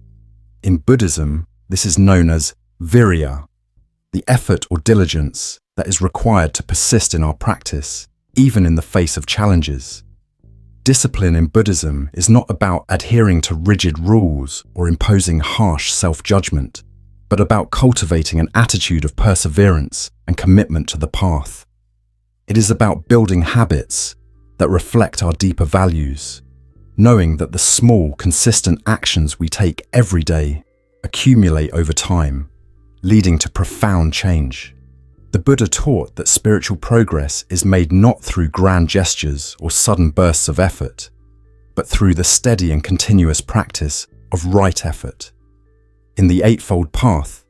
In Buddhism, this is known as virya, the effort or diligence that is required to persist in our practice, even in the face of challenges. Discipline in Buddhism is not about adhering to rigid rules or imposing harsh self-judgment, but about cultivating an attitude of perseverance and commitment to the path. It is about building habits that reflect our deeper values, knowing that the small, consistent actions we take every day accumulate over time, leading to profound change. The Buddha taught that spiritual progress is made not through grand gestures or sudden bursts of effort, but through the steady and continuous practice of right effort. In the Eightfold Path,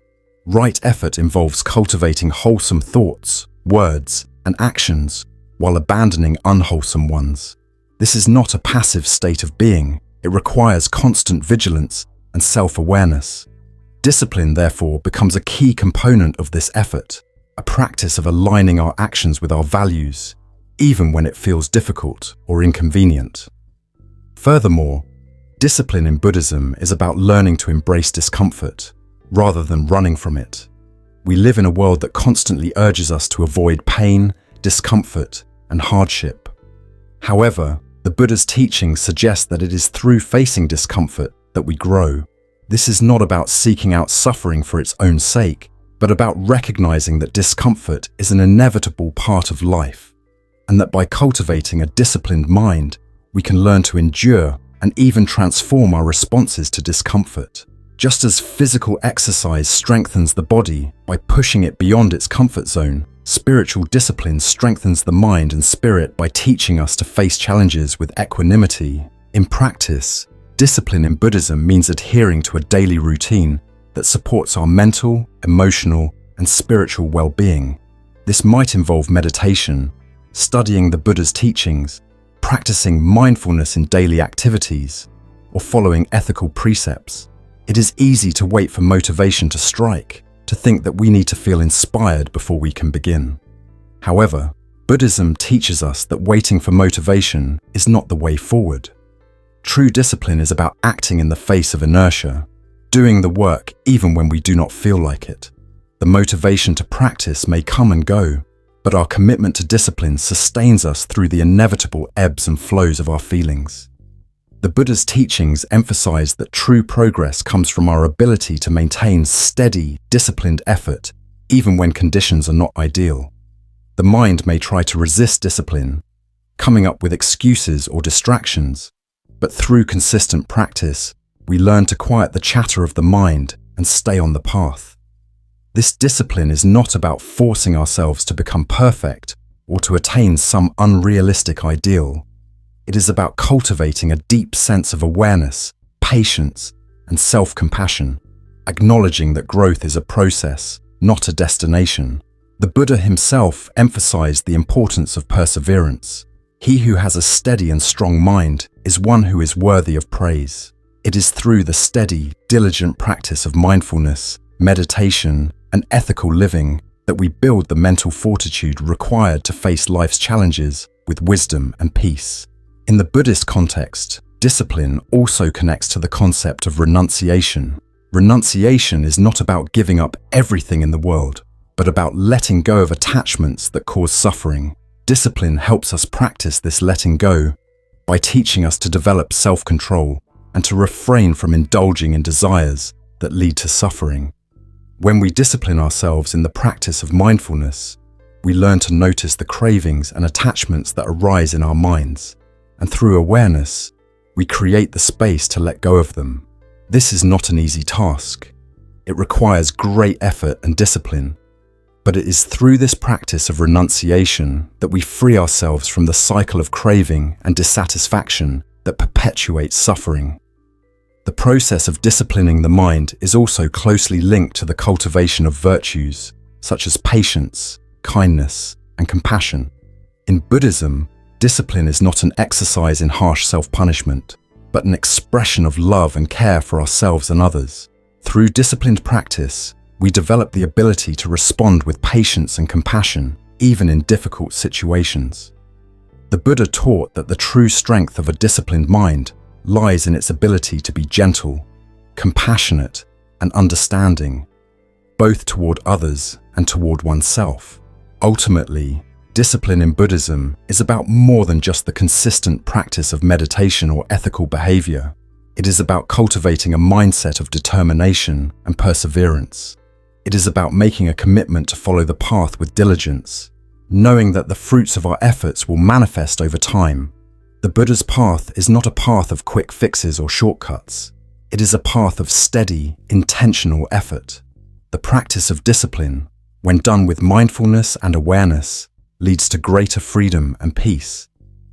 right effort involves cultivating wholesome thoughts, words, and actions while abandoning unwholesome ones. This is not a passive state of being. It requires constant vigilance and self-awareness. Discipline, therefore, becomes a key component of this effort, a practice of aligning our actions with our values, even when it feels difficult or inconvenient. Furthermore, discipline in Buddhism is about learning to embrace discomfort, rather than running from it. We live in a world that constantly urges us to avoid pain, discomfort, and hardship. However, the Buddha's teachings suggest that it is through facing discomfort that we grow. This is not about seeking out suffering for its own sake, but about recognizing that discomfort is an inevitable part of life, and that by cultivating a disciplined mind, we can learn to endure and even transform our responses to discomfort. Just as physical exercise strengthens the body by pushing it beyond its comfort zone, spiritual discipline strengthens the mind and spirit by teaching us to face challenges with equanimity. In practice, discipline in Buddhism means adhering to a daily routine that supports our mental, emotional, and spiritual well-being. This might involve meditation, studying the Buddha's teachings, practicing mindfulness in daily activities, or following ethical precepts. It is easy to wait for motivation to strike, to think that we need to feel inspired before we can begin. However, Buddhism teaches us that waiting for motivation is not the way forward. True discipline is about acting in the face of inertia, doing the work even when we do not feel like it. The motivation to practice may come and go, but our commitment to discipline sustains us through the inevitable ebbs and flows of our feelings. The Buddha's teachings emphasize that true progress comes from our ability to maintain steady, disciplined effort, even when conditions are not ideal. The mind may try to resist discipline, coming up with excuses or distractions, but through consistent practice, we learn to quiet the chatter of the mind and stay on the path. This discipline is not about forcing ourselves to become perfect or to attain some unrealistic ideal. It is about cultivating a deep sense of awareness, patience, and self-compassion, acknowledging that growth is a process, not a destination. The Buddha himself emphasized the importance of perseverance. He who has a steady and strong mind is one who is worthy of praise. It is through the steady, diligent practice of mindfulness, meditation, and ethical living that we build the mental fortitude required to face life's challenges with wisdom and peace. In the Buddhist context, discipline also connects to the concept of renunciation. Renunciation is not about giving up everything in the world, but about letting go of attachments that cause suffering. Discipline helps us practice this letting go by teaching us to develop self-control and to refrain from indulging in desires that lead to suffering. When we discipline ourselves in the practice of mindfulness, we learn to notice the cravings and attachments that arise in our minds, and through awareness, we create the space to let go of them. This is not an easy task. It requires great effort and discipline, but it is through this practice of renunciation that we free ourselves from the cycle of craving and dissatisfaction that perpetuates suffering. The process of disciplining the mind is also closely linked to the cultivation of virtues, such as patience, kindness, and compassion. In Buddhism, discipline is not an exercise in harsh self-punishment, but an expression of love and care for ourselves and others. Through disciplined practice, we develop the ability to respond with patience and compassion, even in difficult situations. The Buddha taught that the true strength of a disciplined mind lies in its ability to be gentle, compassionate, and understanding, both toward others and toward oneself. Ultimately, discipline in Buddhism is about more than just the consistent practice of meditation or ethical behavior. It is about cultivating a mindset of determination and perseverance. It is about making a commitment to follow the path with diligence, knowing that the fruits of our efforts will manifest over time. The Buddha's path is not a path of quick fixes or shortcuts. It is a path of steady, intentional effort. The practice of discipline, when done with mindfulness and awareness, leads to greater freedom and peace.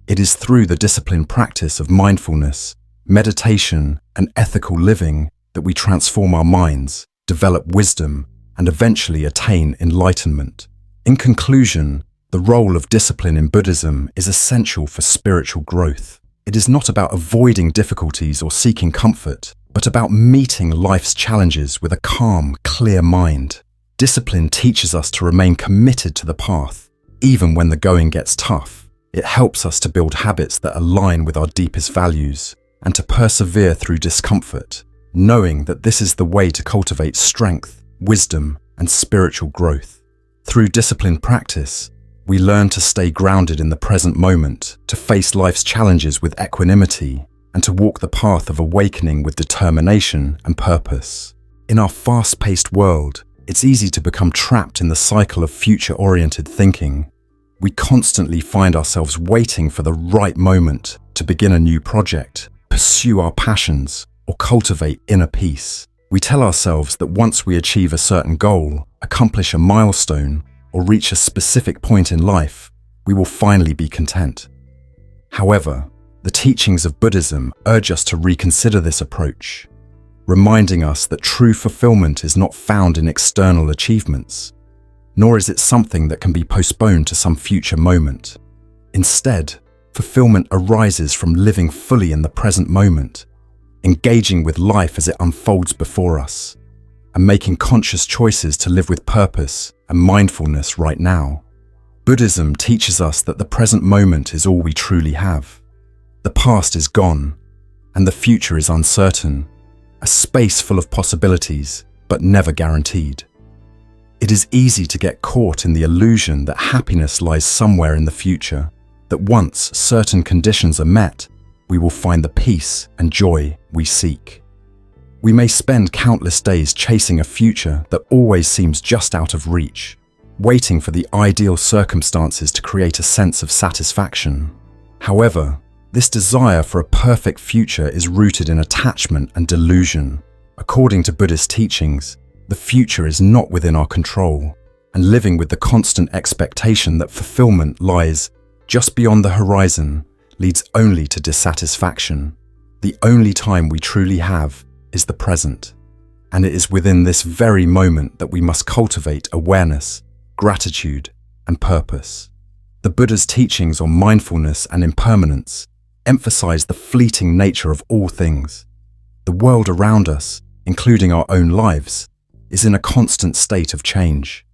It is through the disciplined practice of mindfulness, meditation, and ethical living that we transform our minds, develop wisdom, and eventually attain enlightenment. In conclusion, the role of discipline in Buddhism is essential for spiritual growth. It is not about avoiding difficulties or seeking comfort, but about meeting life's challenges with a calm, clear mind. Discipline teaches us to remain committed to the path, even when the going gets tough. It helps us to build habits that align with our deepest values and to persevere through discomfort, knowing that this is the way to cultivate strength, wisdom, and spiritual growth. Through disciplined practice, we learn to stay grounded in the present moment, to face life's challenges with equanimity, and to walk the path of awakening with determination and purpose. In our fast-paced world, it's easy to become trapped in the cycle of future-oriented thinking. We constantly find ourselves waiting for the right moment to begin a new project, pursue our passions, or cultivate inner peace. We tell ourselves that once we achieve a certain goal, accomplish a milestone, or reach a specific point in life, we will finally be content. However, the teachings of Buddhism urge us to reconsider this approach, reminding us that true fulfillment is not found in external achievements, nor is it something that can be postponed to some future moment. Instead, fulfillment arises from living fully in the present moment, engaging with life as it unfolds before us, and making conscious choices to live with purpose and mindfulness right now. Buddhism teaches us that the present moment is all we truly have. The past is gone, and the future is uncertain, a space full of possibilities, but never guaranteed. It is easy to get caught in the illusion that happiness lies somewhere in the future, that once certain conditions are met, we will find the peace and joy we seek. We may spend countless days chasing a future that always seems just out of reach, waiting for the ideal circumstances to create a sense of satisfaction. However, this desire for a perfect future is rooted in attachment and delusion. According to Buddhist teachings, the future is not within our control, and living with the constant expectation that fulfillment lies just beyond the horizon leads only to dissatisfaction. The only time we truly have is the present, and it is within this very moment that we must cultivate awareness, gratitude, and purpose. The Buddha's teachings on mindfulness and impermanence emphasize the fleeting nature of all things. The world around us, including our own lives, is in a constant state of change.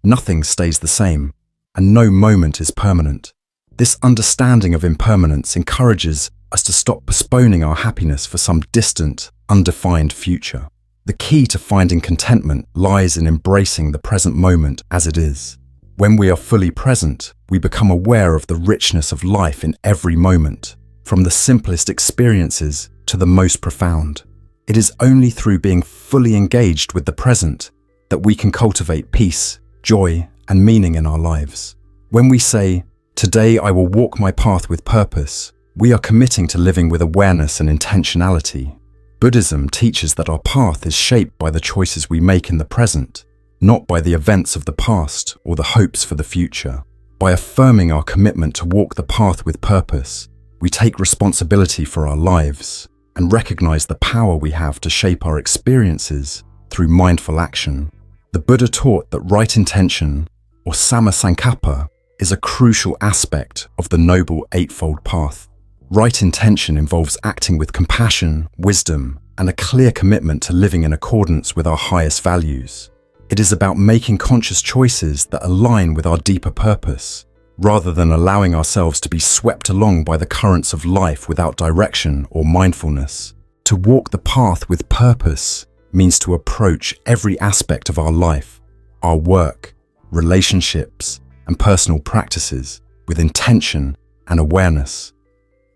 Nothing stays the same, and no moment is permanent. This understanding of impermanence encourages us to stop postponing our happiness for some distant, undefined future. The key to finding contentment lies in embracing the present moment as it is. When we are fully present, we become aware of the richness of life in every moment, from the simplest experiences to the most profound. It is only through being fully engaged with the present that we can cultivate peace, joy, and meaning in our lives. When we say, "Today I will walk my path with purpose," we are committing to living with awareness and intentionality. Buddhism teaches that our path is shaped by the choices we make in the present, not by the events of the past or the hopes for the future. By affirming our commitment to walk the path with purpose, we take responsibility for our lives and recognize the power we have to shape our experiences through mindful action. The Buddha taught that right intention, or sammasankappa, is a crucial aspect of the Noble Eightfold Path. Right intention involves acting with compassion, wisdom, and a clear commitment to living in accordance with our highest values. It is about making conscious choices that align with our deeper purpose, rather than allowing ourselves to be swept along by the currents of life without direction or mindfulness. To walk the path with purpose means to approach every aspect of our life, our work, relationships, and personal practices with intention and awareness.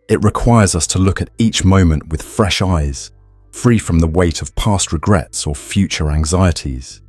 It requires us to look at each moment with fresh eyes, free from the weight of past regrets or future anxieties.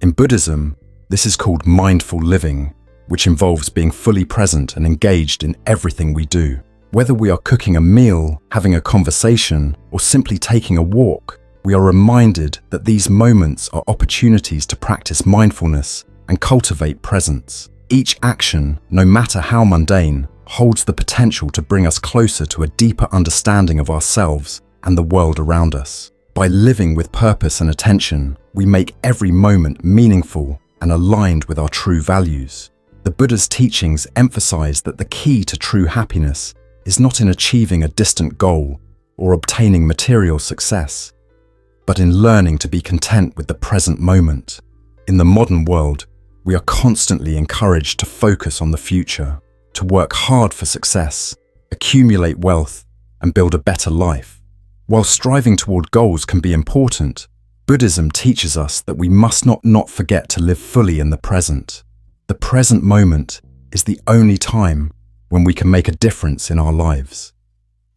In Buddhism, this is called mindful living, which involves being fully present and engaged in everything we do. Whether we are cooking a meal, having a conversation, or simply taking a walk, we are reminded that these moments are opportunities to practice mindfulness and cultivate presence. Each action, no matter how mundane, holds the potential to bring us closer to a deeper understanding of ourselves and the world around us. By living with purpose and attention, we make every moment meaningful and aligned with our true values. The Buddha's teachings emphasize that the key to true happiness is not in achieving a distant goal or obtaining material success, but in learning to be content with the present moment. In the modern world, we are constantly encouraged to focus on the future, to work hard for success, accumulate wealth, and build a better life. While striving toward goals can be important, Buddhism teaches us that we must not forget to live fully in the present. The present moment is the only time when we can make a difference in our lives.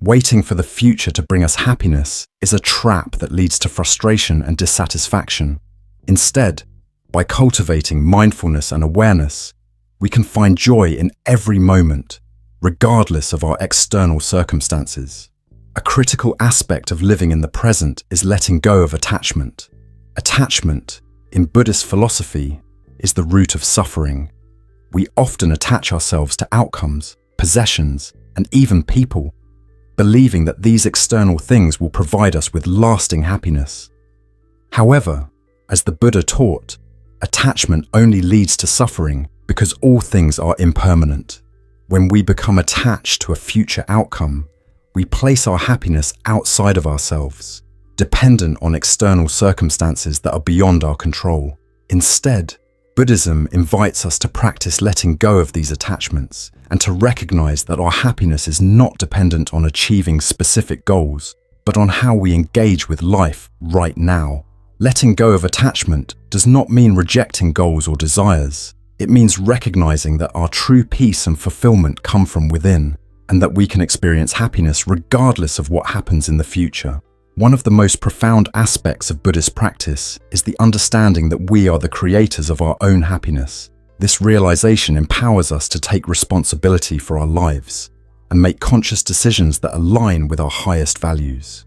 Waiting for the future to bring us happiness is a trap that leads to frustration and dissatisfaction. Instead, by cultivating mindfulness and awareness, we can find joy in every moment, regardless of our external circumstances. A critical aspect of living in the present is letting go of attachment. Attachment, in Buddhist philosophy, is the root of suffering. We often attach ourselves to outcomes, possessions, and even people, believing that these external things will provide us with lasting happiness. However, as the Buddha taught, attachment only leads to suffering because all things are impermanent. When we become attached to a future outcome, we place our happiness outside of ourselves, dependent on external circumstances that are beyond our control. Instead, Buddhism invites us to practice letting go of these attachments and to recognize that our happiness is not dependent on achieving specific goals, but on how we engage with life right now. Letting go of attachment does not mean rejecting goals or desires. It means recognizing that our true peace and fulfillment come from within, and that we can experience happiness regardless of what happens in the future. One of the most profound aspects of Buddhist practice is the understanding that we are the creators of our own happiness. This realization empowers us to take responsibility for our lives and make conscious decisions that align with our highest values.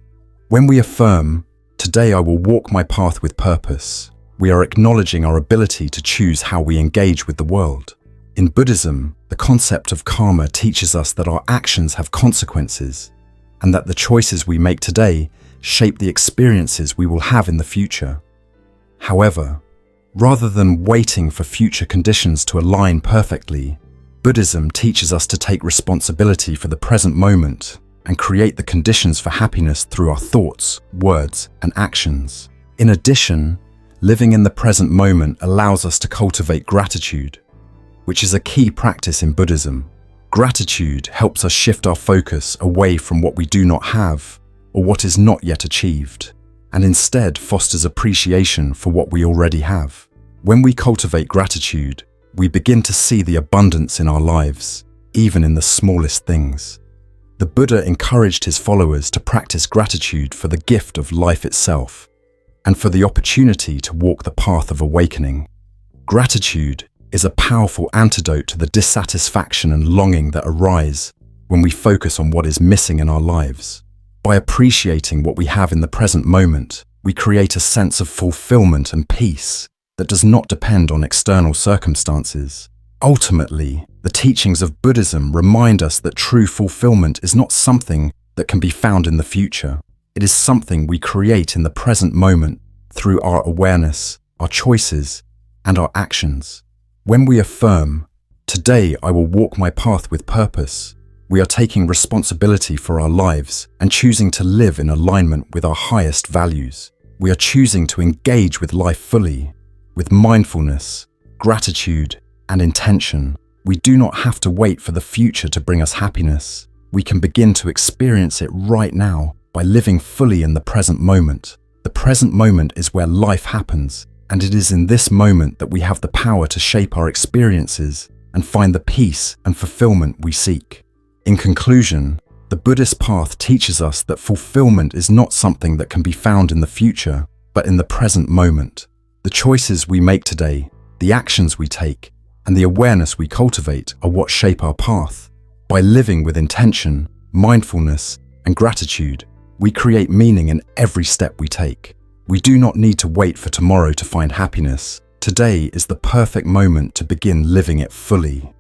When we affirm, "Today I will walk my path with purpose," we are acknowledging our ability to choose how we engage with the world. In Buddhism, the concept of karma teaches us that our actions have consequences, and that the choices we make today shape the experiences we will have in the future. However, rather than waiting for future conditions to align perfectly, Buddhism teaches us to take responsibility for the present moment and create the conditions for happiness through our thoughts, words, and actions. In addition, living in the present moment allows us to cultivate gratitude, which is a key practice in Buddhism. Gratitude helps us shift our focus away from what we do not have or what is not yet achieved, and instead fosters appreciation for what we already have. When we cultivate gratitude, we begin to see the abundance in our lives, even in the smallest things. The Buddha encouraged his followers to practice gratitude for the gift of life itself, and for the opportunity to walk the path of awakening. Gratitude is a powerful antidote to the dissatisfaction and longing that arise when we focus on what is missing in our lives. By appreciating what we have in the present moment, we create a sense of fulfillment and peace that does not depend on external circumstances. Ultimately, the teachings of Buddhism remind us that true fulfillment is not something that can be found in the future. It is something we create in the present moment through our awareness, our choices, and our actions. When we affirm, "Today I will walk my path with purpose," we are taking responsibility for our lives and choosing to live in alignment with our highest values. We are choosing to engage with life fully, with mindfulness, gratitude, and intention. We do not have to wait for the future to bring us happiness. We can begin to experience it right now by living fully in the present moment. The present moment is where life happens, and it is in this moment that we have the power to shape our experiences and find the peace and fulfillment we seek. In conclusion, the Buddhist path teaches us that fulfillment is not something that can be found in the future, but in the present moment. The choices we make today, the actions we take, and the awareness we cultivate are what shape our path. By living with intention, mindfulness, and gratitude, we create meaning in every step we take. We do not need to wait for tomorrow to find happiness. Today is the perfect moment to begin living it fully.